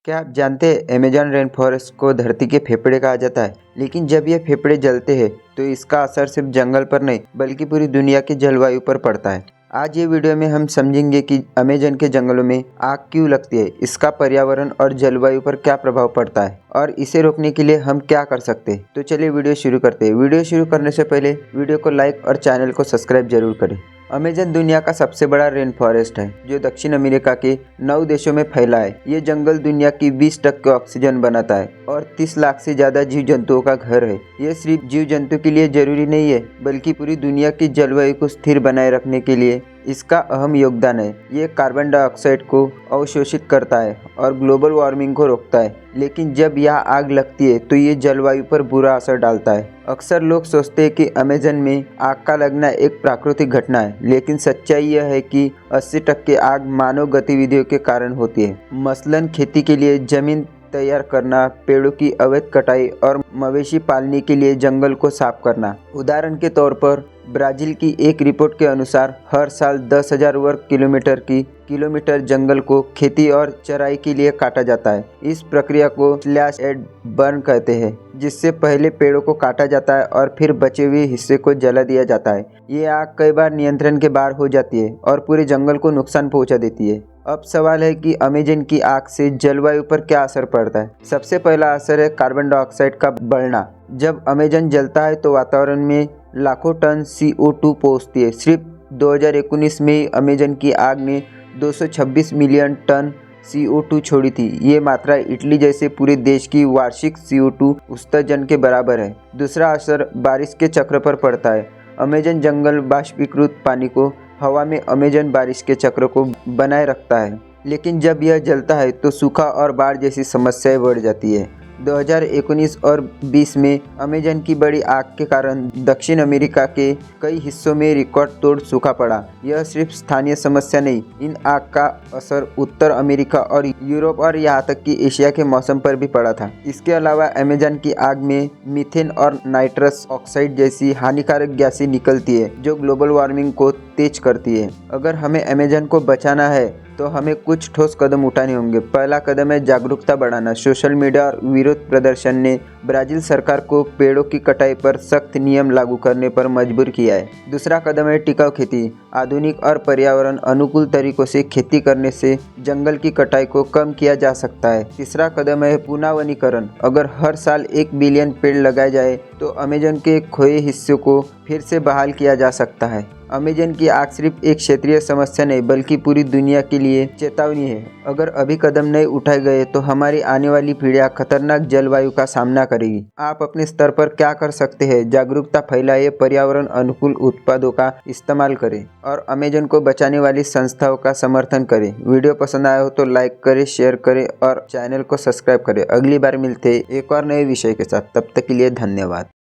क्या आप जानते हैं अमेजन रेन फॉरेस्ट को धरती के फेफड़े कहा जाता है। लेकिन जब ये फेफड़े जलते हैं तो इसका असर सिर्फ जंगल पर नहीं बल्कि पूरी दुनिया की जलवायु पर पड़ता है। आज ये वीडियो में हम समझेंगे कि अमेजन के जंगलों में आग क्यों लगती है, इसका पर्यावरण और जलवायु पर क्या प्रभाव पड़ता है और इसे रोकने के लिए हम क्या कर सकते हैं। तो चलिए वीडियो शुरू करते हैं। वीडियो शुरू करने से पहले वीडियो को लाइक और चैनल को सब्सक्राइब जरूर करें। अमेजन दुनिया का सबसे बड़ा रेन फॉरेस्ट है जो दक्षिण अमेरिका के 9 देशों में फैला है। ये जंगल दुनिया की 20% ऑक्सीजन बनाता है और 30 लाख से ज्यादा जीव जंतुओं का घर है। ये सिर्फ जीव जंतु के लिए जरूरी नहीं है बल्कि पूरी दुनिया की जलवायु को स्थिर बनाए रखने के लिए इसका अहम योगदान है। ये कार्बन डाइऑक्साइड को अवशोषित करता है और ग्लोबल वार्मिंग को रोकता है। लेकिन जब यह आग लगती है तो ये जलवायु पर बुरा असर डालता है। अक्सर लोग सोचते हैं कि अमेजन में आग का लगना एक प्राकृतिक घटना है, लेकिन सच्चाई यह है कि 80% आग मानव गतिविधियों के कारण होती है। मसलन खेती के लिए जमीन तैयार करना, पेड़ों की अवैध कटाई और मवेशी पालने के लिए जंगल को साफ करना। उदाहरण के तौर पर ब्राज़ील की एक रिपोर्ट के अनुसार हर साल 10,000 वर्ग किलोमीटर जंगल को खेती और चराई के लिए काटा जाता है। इस प्रक्रिया को स्लैश एंड बर्न कहते हैं, जिससे पहले पेड़ों को काटा जाता है और फिर बचे हुए हिस्से को जला दिया जाता है। ये आग कई बार नियंत्रण के बाहर हो जाती है और पूरे जंगल को नुकसान पहुंचा देती है। अब सवाल है कि अमेजन की आग से जलवायु पर क्या असर पड़ता है। सबसे पहला असर है कार्बन डाइऑक्साइड का बढ़ना। जब अमेजन जलता है तो वातावरण में लाखों टन CO2 पहुंचती है। सिर्फ 2019 में अमेजन की आग ने 226 मिलियन टन CO2 छोड़ी थी। ये मात्रा इटली जैसे पूरे देश की वार्षिक CO2 उत्सर्जन के बराबर है। दूसरा असर बारिश के चक्र पर पड़ता है। अमेजन जंगल बाष्पीकृत पानी को हवा में अमेजन बारिश के चक्र को बनाए रखता है, लेकिन जब यह जलता है तो सूखा और बाढ़ जैसी समस्याएं बढ़ जाती है। 2019 और 20 में अमेजन की बड़ी आग के कारण दक्षिण अमेरिका के कई हिस्सों में रिकॉर्ड तोड़ सूखा पड़ा। यह सिर्फ स्थानीय समस्या नहीं, इन आग का असर उत्तर अमेरिका और यूरोप और यहाँ तक कि एशिया के मौसम पर भी पड़ा था। इसके अलावा अमेजन की आग में मीथेन और नाइट्रस ऑक्साइड जैसी हानिकारक गैसें निकलती है जो ग्लोबल वार्मिंग को तेज करती है। अगर हमें अमेजन को बचाना है तो हमें कुछ ठोस कदम उठाने होंगे। पहला कदम है जागरूकता बढ़ाना। सोशल मीडिया और विरोध प्रदर्शन ने ब्राज़ील सरकार को पेड़ों की कटाई पर सख्त नियम लागू करने पर मजबूर किया है। दूसरा कदम है टिकाऊ खेती। आधुनिक और पर्यावरण अनुकूल तरीकों से खेती करने से जंगल की कटाई को कम किया जा सकता है। तीसरा कदम है पुनर्वनीकरण। अगर हर साल 1 बिलियन पेड़ लगाए जाए तो अमेजन के खोए हिस्सों को फिर से बहाल किया जा सकता है। अमेजन की आग सिर्फ एक क्षेत्रीय समस्या नहीं बल्कि पूरी दुनिया के लिए चेतावनी है। अगर अभी कदम नहीं उठाए गए तो हमारी आने वाली पीढ़ियां खतरनाक जलवायु का सामना करेगी। आप अपने स्तर पर क्या कर सकते हैं? जागरूकता फैलाएं, पर्यावरण अनुकूल उत्पादों का इस्तेमाल करें और अमेजन को बचाने वाली संस्थाओं का समर्थन करें। वीडियो पसंद आया हो तो लाइक करें, शेयर करें और चैनल को सब्सक्राइब करें। अगली बार मिलते हैं एक और नए विषय के साथ। तब तक के लिए धन्यवाद।